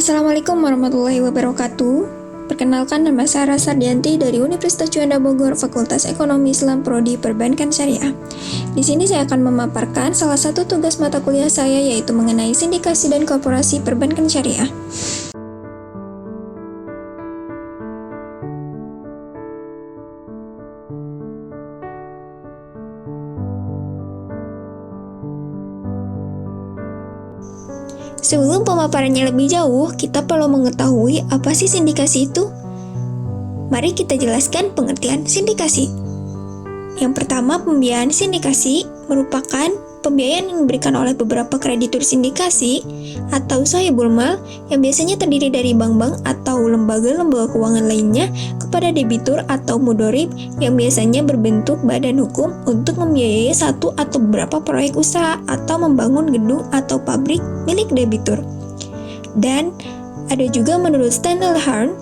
Assalamualaikum warahmatullahi wabarakatuh. Perkenalkan, nama saya Rasa Dianti dari Universitas Juanda Bogor, Fakultas Ekonomi Islam Prodi Perbankan Syariah. Di sini saya akan memaparkan salah satu tugas mata kuliah saya, yaitu mengenai sindikasi dan korporasi perbankan syariah. Sebelum pemaparannya lebih jauh, kita perlu mengetahui apa sih sindikasi itu. Mari kita jelaskan pengertian sindikasi. Yang pertama, pembiayaan sindikasi merupakan pembiayaan yang diberikan oleh beberapa kreditur sindikasi atau sahibul mal yang biasanya terdiri dari bank-bank atau lembaga-lembaga keuangan lainnya kepada debitur atau mudorib yang biasanya berbentuk badan hukum untuk membiayai satu atau beberapa proyek usaha atau membangun gedung atau pabrik milik debitur. Dan ada juga menurut Standard Harn,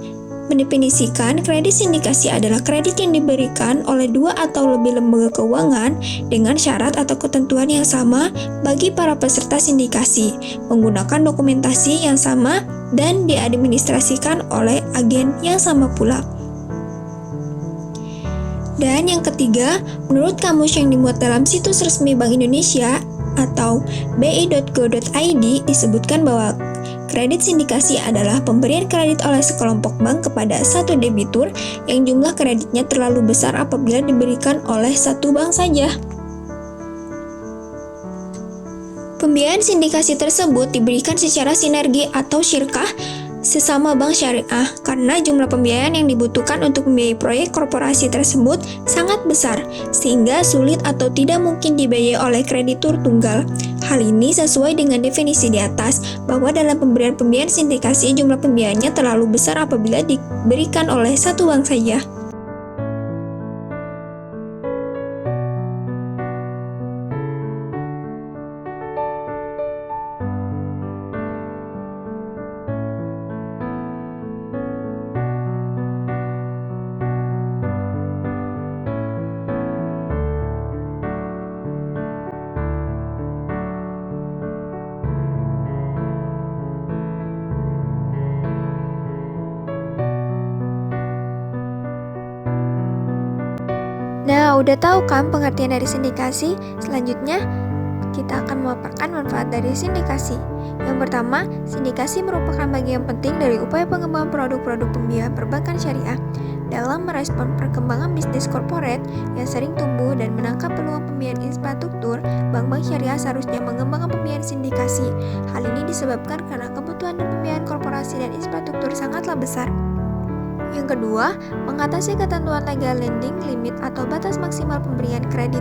mendefinisikan kredit sindikasi adalah kredit yang diberikan oleh dua atau lebih lembaga keuangan dengan syarat atau ketentuan yang sama bagi para peserta sindikasi, menggunakan dokumentasi yang sama dan diadministrasikan oleh agen yang sama pula. Dan yang ketiga, menurut kamus yang dimuat dalam situs resmi Bank Indonesia atau bi.go.id disebutkan bahwa kredit sindikasi adalah pemberian kredit oleh sekelompok bank kepada satu debitur yang jumlah kreditnya terlalu besar apabila diberikan oleh satu bank saja. Pembiayaan sindikasi tersebut diberikan secara sinergi atau syirkah sesama bank syariah karena jumlah pembiayaan yang dibutuhkan untuk membiayai proyek korporasi tersebut sangat besar sehingga sulit atau tidak mungkin dibiayai oleh kreditur tunggal. Hal ini sesuai dengan definisi di atas bahwa dalam pemberian pembiayaan sindikasi jumlah pembiayaannya terlalu besar apabila diberikan oleh satu bank saja. Nah, udah tahu kan pengertian dari sindikasi? Selanjutnya, kita akan memaparkan manfaat dari sindikasi. Yang pertama, sindikasi merupakan bagian penting dari upaya pengembangan produk-produk pembiayaan perbankan syariah. Dalam merespon perkembangan bisnis korporat yang sering tumbuh dan menangkap peluang pembiayaan infrastruktur, bank-bank syariah seharusnya mengembangkan pembiayaan sindikasi. Hal ini disebabkan karena kebutuhan dan pembiayaan korporasi dan infrastruktur sangatlah besar. Yang kedua, mengatasi ketentuan legal lending limit atau batas maksimal pemberian kredit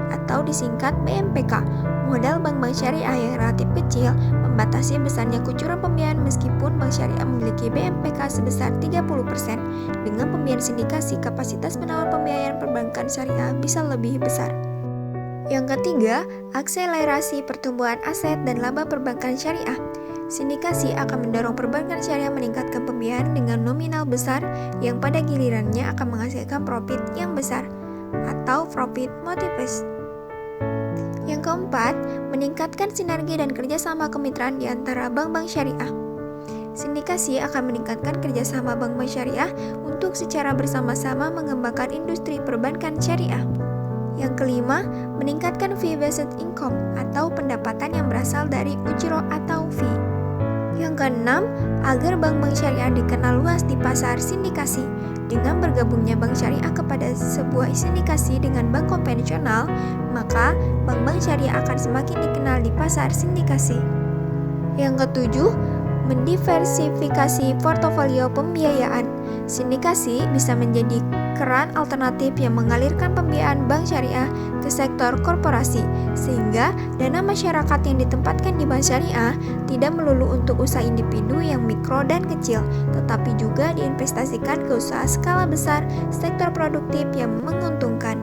atau disingkat BMPK. Modal bank-bank syariah yang relatif kecil membatasi besarnya kucuran pembiayaan meskipun bank syariah memiliki BMPK sebesar 30%. Dengan pembiayaan sindikasi, kapasitas penawar pembiayaan perbankan syariah bisa lebih besar. Yang ketiga, akselerasi pertumbuhan aset dan laba perbankan syariah. Sindikasi akan mendorong perbankan syariah meningkatkan pembiayaan dengan nominal besar yang pada gilirannya akan menghasilkan profit yang besar atau profit multipliers. Yang keempat, meningkatkan sinergi dan kerjasama kemitraan di antara bank-bank syariah. Sindikasi akan meningkatkan kerjasama bank-bank syariah untuk secara bersama-sama mengembangkan industri perbankan syariah. Yang kelima, meningkatkan fee-based income atau pendapatan yang berasal dari ujroh atau fee. Yang keenam, agar bank-bank syariah dikenal luas di pasar sindikasi. Dengan bergabungnya bank syariah kepada sebuah sindikasi dengan bank konvensional, maka bank-bank syariah akan semakin dikenal di pasar sindikasi. Yang ketujuh, mendiversifikasi portofolio pembiayaan. Sindikasi bisa menjadi keran alternatif yang mengalirkan pembiayaan bank syariah ke sektor korporasi, sehingga dana masyarakat yang ditempatkan di bank syariah tidak melulu untuk usaha individu yang mikro dan kecil, tetapi juga diinvestasikan ke usaha skala besar, sektor produktif yang menguntungkan.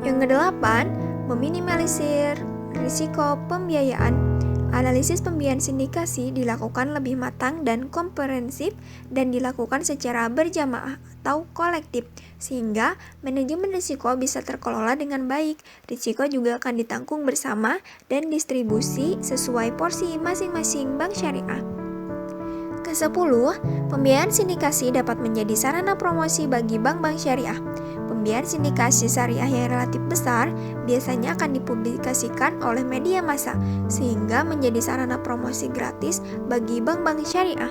Yang kedelapan, meminimalisir risiko pembiayaan. Analisis pembiayaan sindikasi dilakukan lebih matang dan komprehensif dan dilakukan secara berjamaah atau kolektif, sehingga manajemen risiko bisa terkelola dengan baik. Risiko juga akan ditanggung bersama dan distribusi sesuai porsi masing-masing bank syariah. Kesepuluh, pembiayaan sindikasi dapat menjadi sarana promosi bagi bank-bank syariah. Pembiayaan sindikasi syariah yang relatif besar biasanya akan dipublikasikan oleh media massa, sehingga menjadi sarana promosi gratis bagi bank-bank syariah.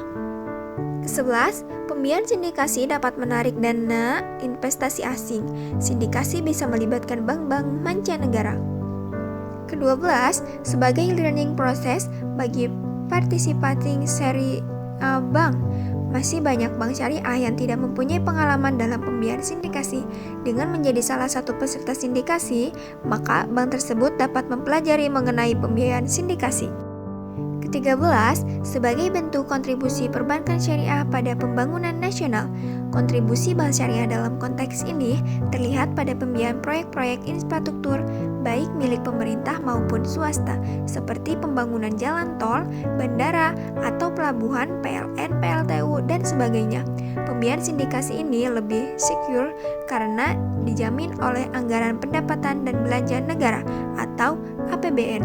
Ke-11, pembiayaan sindikasi dapat menarik dana investasi asing. Sindikasi bisa melibatkan bank-bank mancanegara. Ke-12, sebagai learning process bagi participating syariah bank. Masih banyak bank syariah yang tidak mempunyai pengalaman dalam pembiayaan sindikasi. Dengan menjadi salah satu peserta sindikasi, maka bank tersebut dapat mempelajari mengenai pembiayaan sindikasi. Ke-13, sebagai bentuk kontribusi perbankan syariah pada pembangunan nasional. Kontribusi bank syariah dalam konteks ini terlihat pada pembiayaan proyek-proyek infrastruktur baik milik pemerintah maupun swasta, seperti pembangunan jalan tol, bandara, atau pelabuhan, PLN, PLTU, dan sebagainya. Pembiayaan sindikasi ini lebih secure karena dijamin oleh anggaran pendapatan dan belanja negara atau APBN.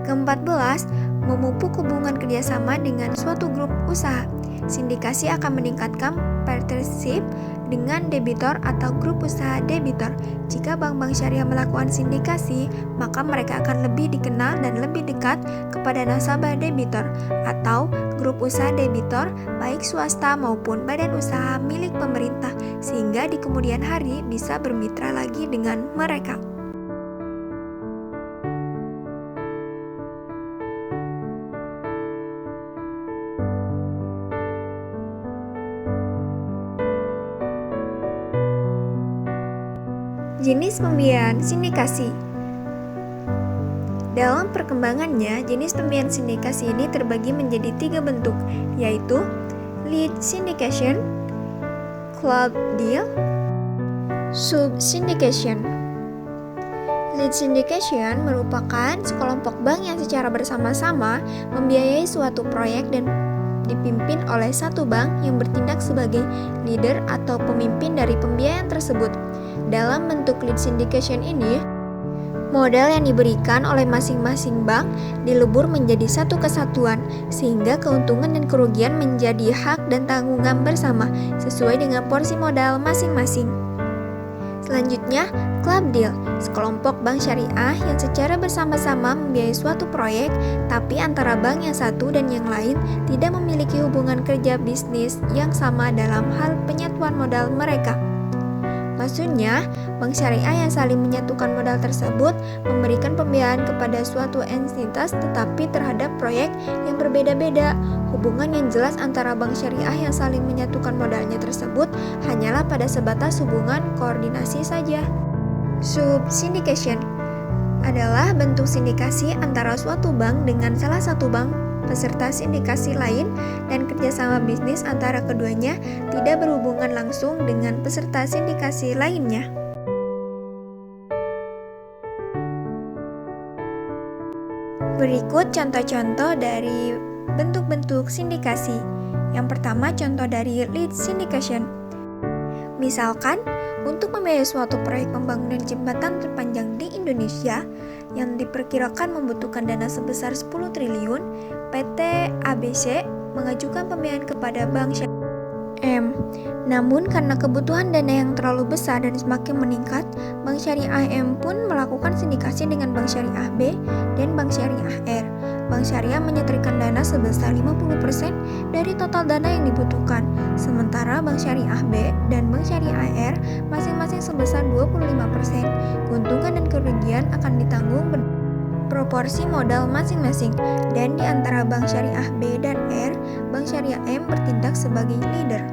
Ke-14, memupuk hubungan kerjasama dengan suatu grup usaha. Sindikasi akan meningkatkan partnership dengan debitor atau grup usaha debitor. Jika bank-bank syariah melakukan sindikasi, maka mereka akan lebih dikenal dan lebih dekat kepada nasabah debitor atau grup usaha debitor, baik swasta maupun badan usaha milik pemerintah, sehingga di kemudian hari bisa bermitra lagi dengan mereka. Jenis pembiayaan sindikasi. Dalam perkembangannya, jenis pembiayaan sindikasi ini terbagi menjadi 3 bentuk, yaitu lead syndication, club deal, sub-syndication. Lead syndication merupakan sekelompok bank yang secara bersama-sama membiayai suatu proyek dan dipimpin oleh satu bank yang bertindak sebagai leader atau pemimpin dari pembiayaan tersebut. Dalam bentuk lead syndication ini, modal yang diberikan oleh masing-masing bank dilebur menjadi satu kesatuan, sehingga keuntungan dan kerugian menjadi hak dan tanggungan bersama sesuai dengan porsi modal masing-masing. Selanjutnya, club deal, sekelompok bank syariah yang secara bersama-sama membiayai suatu proyek, tapi antara bank yang satu dan yang lain tidak memiliki hubungan kerja bisnis yang sama dalam hal penyatuan modal mereka. Maksudnya, bank syariah yang saling menyatukan modal tersebut memberikan pembiayaan kepada suatu entitas tetapi terhadap proyek yang berbeda-beda. Hubungan yang jelas antara bank syariah yang saling menyatukan modalnya tersebut hanyalah pada sebatas hubungan koordinasi saja. Sub-syndication adalah bentuk sindikasi antara suatu bank dengan salah satu bank peserta sindikasi lain, dan kerjasama bisnis antara keduanya tidak berhubungan langsung dengan peserta sindikasi lainnya. Berikut contoh-contoh dari bentuk-bentuk sindikasi. Yang pertama, contoh dari lead syndication. Misalkan, untuk membiayai suatu proyek pembangunan jembatan terpanjang di Indonesia yang diperkirakan membutuhkan dana sebesar 10 triliun, PT ABC mengajukan pembiayaan kepada Bank Syariah M. Namun karena kebutuhan dana yang terlalu besar dan semakin meningkat, Bank Syariah M pun melakukan sindikasi dengan Bank Syariah B dan Bank Syariah R. Bank Syariah menyetorkan dana sebesar 50% dari total dana yang dibutuhkan, sementara Bank Syariah B dan Bank Syariah R masing-masing sebesar 25%. Keuntungan dan kerugian akan ditanggung proporsi modal masing-masing, dan di antara Bank Syariah B dan R, Bank Syariah M bertindak sebagai leader.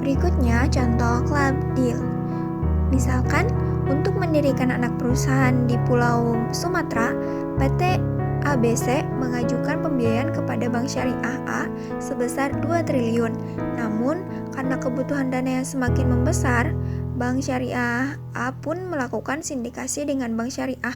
Berikutnya contoh club deal. Misalkan, untuk mendirikan anak perusahaan di Pulau Sumatera, PT ABC mengajukan pembiayaan kepada Bank Syariah A sebesar 2 triliun. Namun, karena kebutuhan dana yang semakin membesar, Bank Syariah A pun melakukan sindikasi dengan Bank Syariah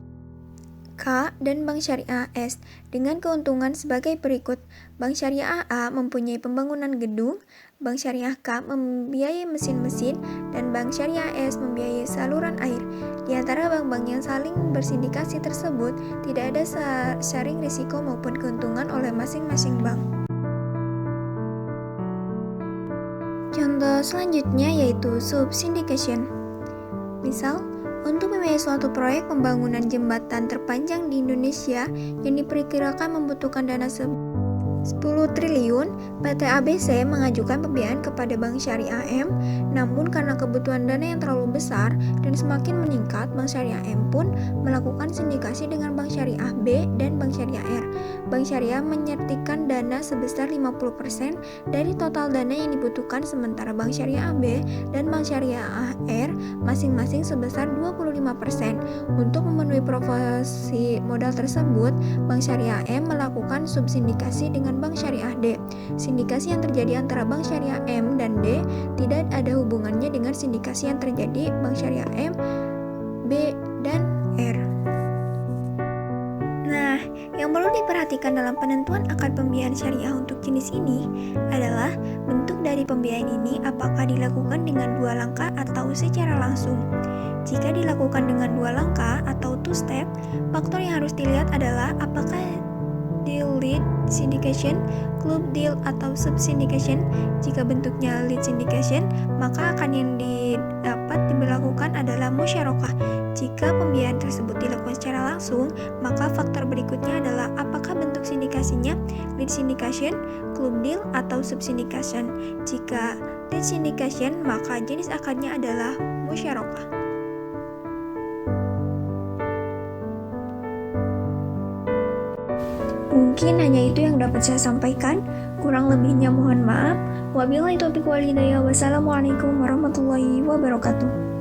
K, dan Bank Syariah S dengan keuntungan sebagai berikut. Bank Syariah A mempunyai pembangunan gedung, Bank Syariah K membiayai mesin-mesin, dan Bank Syariah S membiayai saluran air. Di antara bank-bank yang saling bersindikasi tersebut, tidak ada sharing risiko maupun keuntungan oleh masing-masing bank. Contoh selanjutnya yaitu subsyndication. Misal, untuk membiayai suatu proyek pembangunan jembatan terpanjang di Indonesia yang diperkirakan membutuhkan dana 10 triliun, PT ABC mengajukan pembiayaan kepada Bank Syariah M, namun karena kebutuhan dana yang terlalu besar dan semakin meningkat, Bank Syariah M pun melakukan sindikasi dengan Bank Syariah B dan Bank Syariah R. Bank Syariah menyertikan dana sebesar 50% dari total dana yang dibutuhkan, sementara Bank Syariah B dan Bank Syariah R masing-masing sebesar 25%. Untuk memenuhi proporsi modal tersebut, Bank Syariah M melakukan subsindikasi dengan Bank Syariah D. Sindikasi yang terjadi antara Bank Syariah M dan D tidak ada hubungannya dengan sindikasi yang terjadi Bank Syariah M, B, dan R. Nah, yang perlu diperhatikan dalam penentuan akad pembiayaan syariah untuk jenis ini adalah bentuk dari pembiayaan ini apakah dilakukan dengan 2 langkah atau secara langsung. Jika dilakukan dengan 2 langkah atau two step, faktor yang harus dilihat adalah apakah deal lead syndication, club deal, atau subsyndication. Jika bentuknya lead syndication, maka akan yang dapat diberlakukan adalah musyarakah. Jika pembiayaan tersebut dilakukan secara langsung, maka faktor berikutnya adalah apakah bentuk sindikasinya lead syndication, club deal, atau subsyndication. Jika lead syndication, maka jenis akadnya adalah musyarakah. Mungkin hanya itu yang dapat saya sampaikan. Kurang lebihnya mohon maaf. Wabillahi taufiq wal hidayah. Wassalamualaikum warahmatullahi wabarakatuh.